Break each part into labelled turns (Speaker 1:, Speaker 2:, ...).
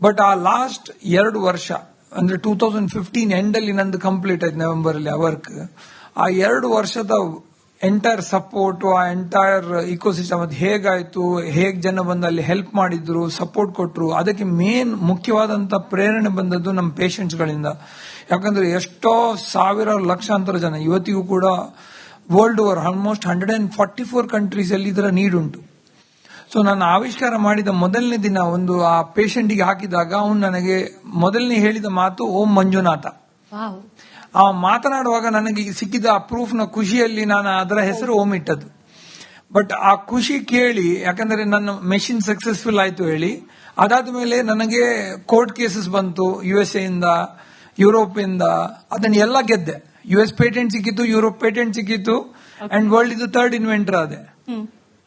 Speaker 1: But ಆ last 2 ವರ್ಷ ಅಂದ್ರೆ 2015 ಎಂಡಲ್ಲಿ ನಂದು ಕಂಪ್ಲೀಟ್ ಆಯ್ತು, ನವೆಂಬರ್ ಅಲ್ಲಿ ಆ ವರ್ಕ್. ಆ 2 ವರ್ಷದ ಎಂಟೈರ್ ಸಪೋರ್ಟ್, ಆ ಎಂಟೈರ್ ಇಕೋಸಿಸ್ಟಮ್ ಅದು ಹೇಗಾಯ್ತು, ಹೇಗ್ ಜನ ಬಂದು ಅಲ್ಲಿ ಹೆಲ್ಪ್ ಮಾಡಿದ್ರು, ಸಪೋರ್ಟ್ ಕೊಟ್ರು, ಅದಕ್ಕೆ ಮೇನ್ ಮುಖ್ಯವಾದಂತ ಪ್ರೇರಣೆ ಬಂದದ್ದು ನಮ್ಮ ಪೇಷಂಟ್ಸ್ ಗಳಿಂದ. ಯಾಕಂದ್ರೆ ಎಷ್ಟೋ ಸಾವಿರ ಲಕ್ಷಾಂತರ ಜನ ಇವತ್ತಿಗೂ ಕೂಡ ವರ್ಲ್ಡ್ ಓವರ್ ಆಲ್ಮೋಸ್ಟ್ 144 ಕಂಟ್ರೀಸ್ ಅಲ್ಲಿ ಇದರ ನೀಡ್ ಉಂಟು. ಸೊ ನಾನು ಆವಿಷ್ಕಾರ ಮಾಡಿದ ಮೊದಲನೇ ದಿನ ಒಂದು ಆ ಪೇಷಂಟ್ಗೆ ಹಾಕಿದಾಗ ಅವನು ನನಗೆ ಮೊದಲನೇ ಹೇಳಿದ ಮಾತು ಓಂ ಮಂಜುನಾಥ. ಆ ಮಾತನಾಡುವಾಗ ನನಗೆ ಸಿಕ್ಕಿದ ಆ ಪ್ರೂಫ್ ನ ಖುಷಿಯಲ್ಲಿ ನಾನು ಅದರ ಹೆಸರು ಓಂ ಇಟ್ಟದ್ದು. ಬಟ್ ಆ ಖುಷಿ ಕೇಳಿ, ಯಾಕಂದ್ರೆ ನನ್ನ ಮೆಷಿನ್ ಸಕ್ಸಸ್ಫುಲ್ ಆಯ್ತು ಹೇಳಿ, ಅದಾದ ಮೇಲೆ ನನಗೆ ಕೋರ್ಟ್ ಕೇಸಸ್ ಬಂತು USA ಇಂದ, ಯುರೋಪ್ ಇಂದ, ಅದನ್ನ ಎಲ್ಲ ಗೆದ್ದೆ. US ಪೇಟೆಂಟ್ ಸಿಕ್ಕಿತ್ತು, ಯುರೋಪ್ ಪೇಟೆಂಟ್ ಸಿಕ್ಕಿತ್ತು, ಅಂಡ್ ವರ್ಲ್ಡ್ ಇದು 3rd ಇನ್ವೆಂಟರ್ ಆದೆ.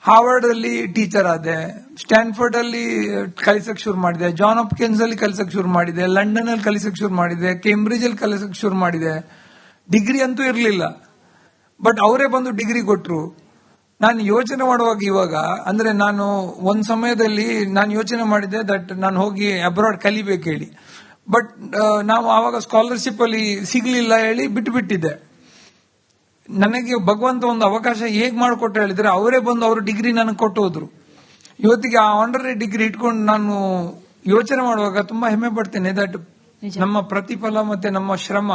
Speaker 1: ಹಾರ್ವರ್ಡ್ ಅಲ್ಲಿ ಟೀಚರ್ ಆದೆ, ಸ್ಟ್ಯಾನ್ಫರ್ಡ್ ಅಲ್ಲಿ ಕಲಿಸಕ್ ಶುರು ಮಾಡಿದೆ, ಜಾನ್ ಹಾಪ್ಕಿನ್ಸ್ ಅಲ್ಲಿ ಕಲಿಸಕ್ ಶುರು ಮಾಡಿದೆ, ಲಂಡನ್ ಅಲ್ಲಿ ಕಲಿಸಕ್ ಶುರು ಮಾಡಿದೆ, ಕೇಂಬ್ರಿಡ್ಜ್ ಅಲ್ಲಿ ಕಲಿಸಕ್ ಶುರು ಮಾಡಿದೆ. ಡಿಗ್ರಿ ಅಂತೂ ಇರಲಿಲ್ಲ, ಬಟ್ ಅವರೇ ಬಂದು ಡಿಗ್ರಿ ಕೊಟ್ರು. ನಾನು ಯೋಚನೆ ಮಾಡುವಾಗ ಇವಾಗ ಅಂದ್ರೆ ನಾನು ಒಂದ್ ಸಮಯದಲ್ಲಿ ನಾನು ಯೋಚನೆ ಮಾಡಿದೆ ದಟ್ ನಾನು ಹೋಗಿ ಅಬ್ರಾಡ್ ಕಲಿಬೇಕು ಹೇಳಿ, ಬಟ್ ನಾವು ಆವಾಗ ಸ್ಕಾಲರ್ಶಿಪ್ ಅಲ್ಲಿ ಸಿಗ್ಲಿಲ್ಲ ಹೇಳಿ ಬಿಟ್ಟಿದ್ದೆ. ನನಗೆ ಭಗವಂತ ಒಂದು ಅವಕಾಶ ಹೇಗ್ ಮಾಡಿಕೊಟ್ಟು ಹೇಳಿದ್ರೆ ಅವರೇ ಬಂದು ಅವರು ಡಿಗ್ರಿ ನನಗೆ ಕೊಟ್ಟು ಹೋದ್ರು. ಇವತ್ತಿಗೆ ಆ ಆನರರಿ ಡಿಗ್ರಿ ಇಟ್ಕೊಂಡು ನಾನು ಯೋಚನೆ ಮಾಡುವಾಗ ತುಂಬಾ ಹೆಮ್ಮೆ ಪಡ್ತೇನೆ ದಟ್ ನಮ್ಮ ಪ್ರತಿಫಲ ಮತ್ತೆ ನಮ್ಮ ಶ್ರಮ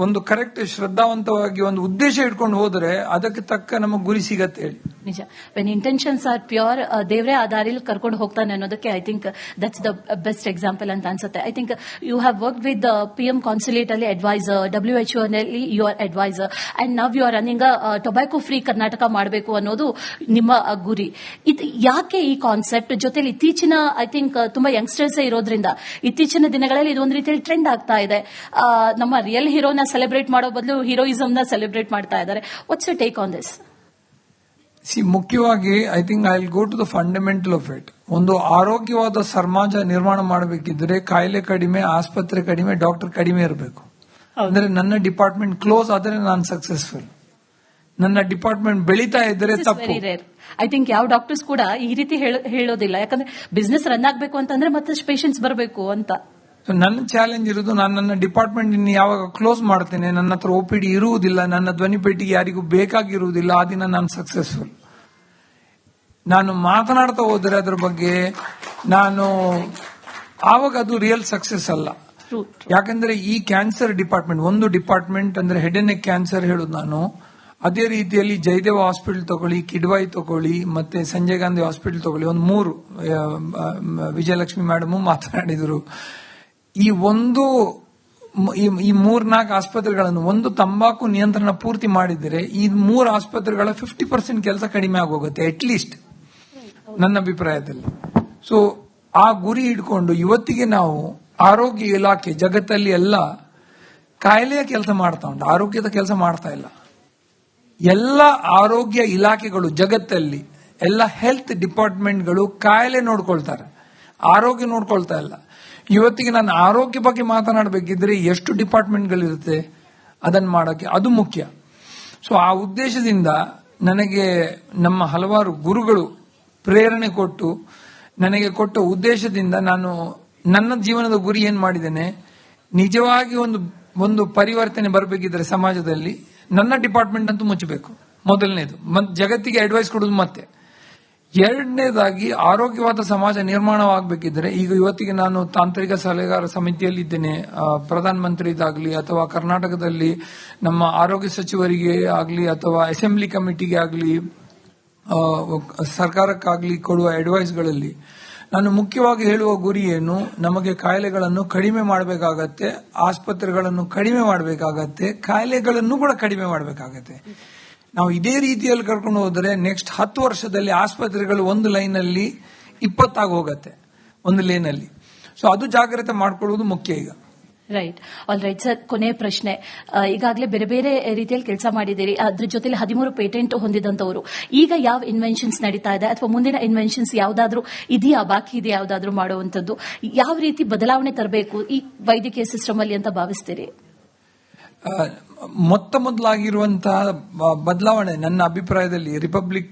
Speaker 1: ಒಂದು ಕರೆಕ್ಟ್ ಶ್ರದ್ಧಾವಂತವಾಗಿ ಒಂದು ಉದ್ದೇಶ ಇಟ್ಕೊಂಡು ಹೋದ್ರೆ ಅದಕ್ಕೆ ತಕ್ಕ ನಮಗೆ ಗುರಿ ಸಿಗತ್ತೆ ಹೇಳಿ.
Speaker 2: ನಿಜ, ವೆನ್ ಇಂಟೆನ್ಷನ್ಸ್ ಆರ್ ಪ್ಯೂರ್, ದೇವರೇ ಆ ದಾರಿಲಿ ಕರ್ಕೊಂಡು ಹೋಗ್ತಾನೆ ಅನ್ನೋದಕ್ಕೆ I think that's the best example ಅಂತ ಅನ್ಸುತ್ತೆ. I think you have work with PM consulate ಅಲ್ಲಿ ಅಡ್ವೈಸರ್, WHO ನಲ್ಲಿ you are advisor, and now you are running tobacco free Karnataka ಮಾಡಬೇಕು ಅನ್ನೋದು ನಿಮ್ಮ ಗುರಿ. ಇದು ಯಾಕೆ ಈ ಕಾನ್ಸೆಪ್ಟ್ ಜೊತೆಲಿ ಇತ್ತೀಚಿನ ಐ ಥಿಂಕ್ ತುಂಬಾ ಯಂಗ್ಸ್ಟರ್ಸ್ ಇರೋದ್ರಿಂದ ಇತ್ತೀಚಿನ ದಿನಗಳಲ್ಲಿ ಇದೊಂದು ರೀತಿಯಲ್ಲಿ ಟ್ರೆಂಡ್ ಆಗ್ತಾ ಇದೆ. ನಮ್ಮ ರಿಯಲ್ ಹೀರೋನ ಸೆಲೆಬ್ರೇಟ್ ಮಾಡೋ ಬದಲು ಹೀರೋಯಿಸಮ್ ನ ಸೆಲೆಬ್ರೇಟ್ ಮಾಡ್ತಾ ಇದ್ದಾರೆ. What's your take on this?
Speaker 1: ಮುಖ್ಯವಾಗಿ I think I will go to the fundamental of it. ಒಂದು ಆರೋಗ್ಯವಾದ ಸಮಾಜ ನಿರ್ಮಾಣ ಮಾಡಬೇಕಿದ್ರೆ ಕಾಯಿಲೆ ಕಡಿಮೆ, ಆಸ್ಪತ್ರೆ ಕಡಿಮೆ, ಡಾಕ್ಟರ್ ಕಡಿಮೆ ಇರಬೇಕು. ಅಂದ್ರೆ ನನ್ನ ಡಿಪಾರ್ಟ್ಮೆಂಟ್ ಕ್ಲೋಸ್ ಆದರೆ ನಾನು ಸಕ್ಸಸ್ಫುಲ್. ನನ್ನ ಡಿಪಾರ್ಟ್ಮೆಂಟ್ ಬೆಳೀತಾ ಇದ್ರೆ ತಪ್ಪು.
Speaker 2: ಐ ಥಿಂಕ್ ಯಾವ ಡಾಕ್ಟರ್ಸ್ ಕೂಡ ಈ ರೀತಿ ಹೇಳೋದಿಲ್ಲ, ಯಾಕಂದ್ರೆ ಬಿಸ್ನೆಸ್ ರನ್ ಆಗಬೇಕು ಅಂತಂದ್ರೆ ಮತ್ತಷ್ಟು ಪೇಷಂಟ್ಸ್ ಬರಬೇಕು ಅಂತ.
Speaker 1: ನನ್ನ ಚಾಲೆಂಜ್ ಇರೋದು, ನಾನು ನನ್ನ ಡಿಪಾರ್ಟ್ಮೆಂಟ್ ಇನ್ನು ಯಾವಾಗ ಕ್ಲೋಸ್ ಮಾಡ್ತೇನೆ, ನನ್ನ ಹತ್ರ OPD ಇರುವುದಿಲ್ಲ, ನನ್ನ ಧ್ವನಿ ಪೆಟ್ಟಿಗೆ ಯಾರಿಗೂ ಬೇಕಾಗಿರುವುದಿಲ್ಲ, ಆ ದಿನ ನಾನು ಸಕ್ಸಸ್ಫುಲ್. ನಾನು ಮಾತನಾಡ್ತಾ ಹೋದರೆ ಅದ್ರ ಬಗ್ಗೆ ನಾನು ಆವಾಗ ಅದು ರಿಯಲ್ ಸಕ್ಸಸ್ ಅಲ್ಲ. ಯಾಕಂದ್ರೆ ಈ ಕ್ಯಾನ್ಸರ್ ಡಿಪಾರ್ಟ್ಮೆಂಟ್ ಒಂದು ಡಿಪಾರ್ಟ್ಮೆಂಟ್ ಅಂದ್ರೆ ಹೆಡ್ ಅಂಡ್ ನೆಕ್ ಕ್ಯಾನ್ಸರ್ ಹೇಳುದು ನಾನು. ಅದೇ ರೀತಿಯಲ್ಲಿ ಜಯದೇವ ಹಾಸ್ಪಿಟಲ್ ತಗೊಳ್ಳಿ, ಕಿಡ್ವಾಯಿ ತಗೊಳ್ಳಿ, ಮತ್ತೆ ಸಂಜಯ್ ಗಾಂಧಿ ಹಾಸ್ಪಿಟಲ್ ತಗೊಳ್ಳಿ, ಒಂದು 3 ವಿಜಯಲಕ್ಷ್ಮಿ ಮೇಡಮ್ ಮಾತನಾಡಿದ್ರು. ಈ 3-4 ಆಸ್ಪತ್ರೆಗಳನ್ನು ಒಂದು ತಂಬಾಕು ನಿಯಂತ್ರಣ ಪೂರ್ತಿ ಮಾಡಿದರೆ ಈ 3 ಆಸ್ಪತ್ರೆಗಳ 50% ಕೆಲಸ ಕಡಿಮೆ ಆಗೋಗುತ್ತೆ ಅಟ್ಲೀಸ್ಟ್ ನನ್ನ ಅಭಿಪ್ರಾಯದಲ್ಲಿ. ಸೊ ಆ ಗುರಿ ಇಟ್ಕೊಂಡು ಇವತ್ತಿಗೆ ನಾವು ಆರೋಗ್ಯ ಇಲಾಖೆ ಜಗತ್ತಲ್ಲಿ ಎಲ್ಲ ಕಾಯಿಲೆಯ ಕೆಲಸ ಮಾಡ್ತಾ ಉಂಟು, ಆರೋಗ್ಯದ ಕೆಲಸ ಮಾಡ್ತಾ ಇಲ್ಲ. ಎಲ್ಲ ಆರೋಗ್ಯ ಇಲಾಖೆಗಳು ಜಗತ್ತಲ್ಲಿ, ಎಲ್ಲ ಹೆಲ್ತ್ ಡಿಪಾರ್ಟ್ಮೆಂಟ್ಗಳು ಕಾಯಿಲೆ ನೋಡ್ಕೊಳ್ತಾರೆ, ಆರೋಗ್ಯ ನೋಡ್ಕೊಳ್ತಾ ಇಲ್ಲ. ಇವತ್ತಿಗೆ ನಾನು ಆರೋಗ್ಯ ಬಗ್ಗೆ ಮಾತನಾಡಬೇಕಿದ್ರೆ ಎಷ್ಟು ಡಿಪಾರ್ಟ್ಮೆಂಟ್ಗಳಿರುತ್ತೆ ಅದನ್ನು ಮಾಡೋಕೆ, ಅದು ಮುಖ್ಯ. ಸೊ ಆ ಉದ್ದೇಶದಿಂದ ನನಗೆ ನಮ್ಮ ಹಲವಾರು ಗುರುಗಳು ಪ್ರೇರಣೆ ಕೊಟ್ಟು ನನಗೆ ಕೊಟ್ಟ ಉದ್ದೇಶದಿಂದ ನಾನು ನನ್ನ ಜೀವನದ ಗುರಿ ಏನ್ ಮಾಡಿದ್ದೇನೆ, ನಿಜವಾಗಿ ಒಂದು ಪರಿವರ್ತನೆ ಬರಬೇಕಿದ್ರೆ ಸಮಾಜದಲ್ಲಿ ನನ್ನ ಡಿಪಾರ್ಟ್ಮೆಂಟ್ ಅಂತೂ ಮುಚ್ಚಬೇಕು ಮೊದಲನೇದು, ಜಗತ್ತಿಗೆ ಅಡ್ವೈಸ್ ಕೊಡೋದು. ಮತ್ತೆ ಎರಡನೇದಾಗಿ ಆರೋಗ್ಯವಾದ ಸಮಾಜ ನಿರ್ಮಾಣವಾಗಬೇಕಿದ್ರೆ ಈಗ ಇವತ್ತಿಗೆ ನಾನು ತಾಂತ್ರಿಕ ಸಲಹೆಗಾರ ಸಮಿತಿಯಲ್ಲಿ ಇದ್ದೇನೆ. ಪ್ರಧಾನಮಂತ್ರಿದಾಗ್ಲಿ ಅಥವಾ ಕರ್ನಾಟಕದಲ್ಲಿ ನಮ್ಮ ಆರೋಗ್ಯ ಸಚಿವರಿಗೆ ಆಗಲಿ ಅಥವಾ ಅಸೆಂಬ್ಲಿ ಕಮಿಟಿಗೆ ಆಗಲಿ ಸರ್ಕಾರಕ್ಕಾಗಲಿ ಕೊಡುವ ಅಡ್ವೈಸ್ಗಳಲ್ಲಿ ನಾನು ಮುಖ್ಯವಾಗಿ ಹೇಳುವ ಗುರಿ ಏನು, ನಮಗೆ ಕಾಯಿಲೆಗಳನ್ನು ಕಡಿಮೆ ಮಾಡಬೇಕಾಗತ್ತೆ, ಆಸ್ಪತ್ರೆಗಳನ್ನು ಕಡಿಮೆ ಮಾಡಬೇಕಾಗತ್ತೆ, ಕಾಯಿಲೆಗಳನ್ನು ಕೂಡ ಕಡಿಮೆ ಮಾಡಬೇಕಾಗತ್ತೆ. ನಾವು ಇದೇ ರೀತಿಯಲ್ಲಿ ಕರ್ಕೊಂಡು ಹೋದರೆ ನೆಕ್ಸ್ಟ್ 10 ವರ್ಷದಲ್ಲಿ ಆಸ್ಪತ್ರೆಗಳು ಒಂದು ಲೈನಲ್ಲಿ 20 ಹೋಗತ್ತೆ, ಒಂದು ಲೇನಲ್ಲಿ. ಸೊ ಅದು ಜಾಗ್ರತೆ ಮಾಡ್ಕೊಳ್ಳೋದು ಮುಖ್ಯ ಈಗ.
Speaker 2: Right, all right sir. ಕೊನೆಯ ಪ್ರಶ್ನೆ, ಈಗಾಗಲೇ ಬೇರೆ ಬೇರೆ ರೀತಿಯಲ್ಲಿ ಕೆಲಸ ಮಾಡಿದ್ದೀರಿ, ಅದ್ರ ಜೊತೆಲಿ 13 ಪೇಟೆಂಟ್ ಹೊಂದಿದಂತವರು. ಈಗ ಯಾವ ಇನ್ವೆನ್ಷನ್ಸ್ ನಡೀತಾ ಇದೆ ಅಥವಾ ಮುಂದಿನ ಇನ್ವೆನ್ಷನ್ಸ್ ಯಾವ್ದಾದ್ರು ಇದೆಯಾ, ಬಾಕಿ ಇದೆ ಯಾವ್ದಾದ್ರು ಮಾಡುವಂತದ್ದು? ಯಾವ ರೀತಿ ಬದಲಾವಣೆ ತರಬೇಕು ಈ ವೈದ್ಯಕೀಯ ಸಿಸ್ಟಮ್ ಅಲ್ಲಿ ಅಂತ ಭಾವಿಸ್ತೀರಿ?
Speaker 1: ಮೊದಲಾಗಿರುವಂತಹ ಬದಲಾವಣೆ ನನ್ನ ಅಭಿಪ್ರಾಯದಲ್ಲಿ ರಿಪಬ್ಲಿಕ್